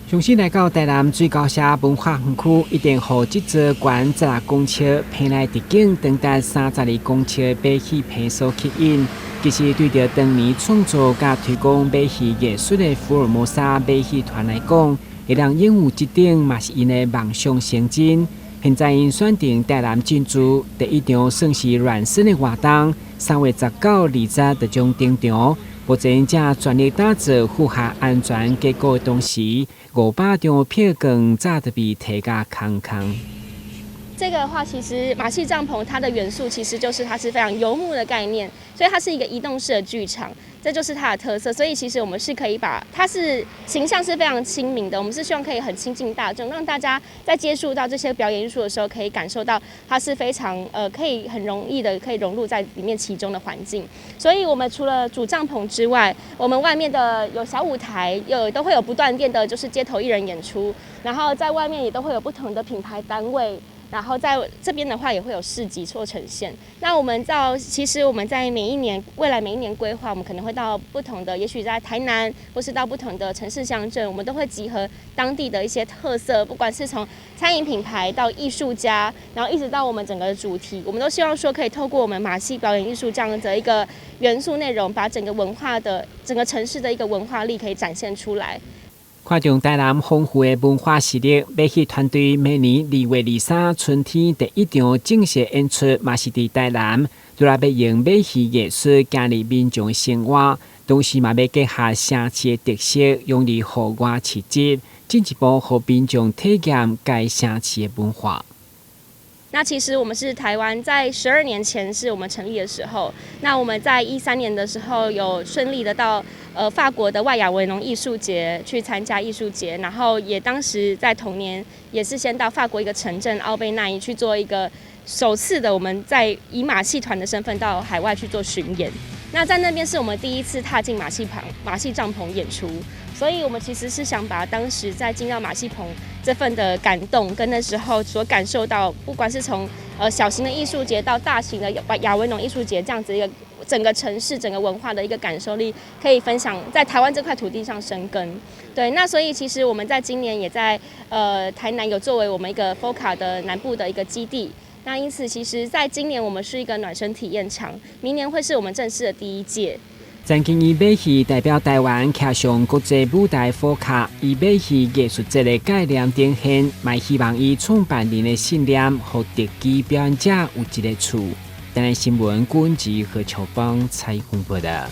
相信来到台南最高社文化园区，一定和这座悬16公尺、平来直径长达32公尺的马戏片所吸引。其实对着当年创作甲推广马戏艺术的福尔摩沙马戏团来讲，会让演有这顶嘛是因的梦想成真。现在因选定台南进驻第一场算是软身的活动，3月19、20就将登场。目前正全力打造符合安全结构的同时，500张票券早就被提价空空。这个的话，其实马戏帐篷它的元素其实就是它是非常游牧的概念，所以它是一个移动式的剧场，这就是它的特色。所以其实我们是可以把它是形象是非常亲民的，我们是希望可以很亲近大众，让大家在接触到这些表演艺术的时候，可以感受到它是非常可以很容易的可以融入在里面其中的环境。所以我们除了主帐篷之外，我们外面的有小舞台，都会有不断电的就是街头艺人演出，然后在外面也都会有不同的品牌单位。然后在这边的话也会有市集做呈现。那我们其实我们在未来每一年规划，我们可能会到不同的，也许在台南，或是到不同的城市乡镇，我们都会集合当地的一些特色，不管是从餐饮品牌到艺术家，然后一直到我们整个的主题，我们都希望说可以透过我们马戏表演艺术这样的一个元素内容，把整个文化的整个城市的一个文化力可以展现出来。看中台南丰富的文化实力，马戏团队明年2月23春天第一场正式演出，嘛是伫台南，除了要用马戏艺术加入民众的生活，同时嘛要结合城市的特色，用于户外市集，进一步让民众体验该城市的文化。那其实我们是台湾在12年前是我们成立的时候，那我们在13年的时候有顺利的到法国的外亚维农艺术节去参加艺术节，然后也当时在同年也是先到法国一个城镇奥贝奈去做一个首次的我们在以马戏团的身份到海外去做巡演。那在那边是我们第一次踏进马戏帐篷演出，所以我们其实是想把当时在进到马戏棚这份的感动，跟那时候所感受到，不管是从小型的艺术节到大型的亚维农艺术节这样子一个整个城市、整个文化的一个感受力，可以分享在台湾这块土地上生根。对，那所以其实我们在今年也在台南有作为我们一个 FOCA 的南部的一个基地。那因此，其实在今年我们是一个暖身体验场，明年会是我们正式的第1届。曾经以马戏代表台湾骑上国际舞台FOCA，以马戏艺术节的概念呈现，也希望以创办人的信念，和特技表演者有一个厝。台南新闻，军职和球帮采访报道。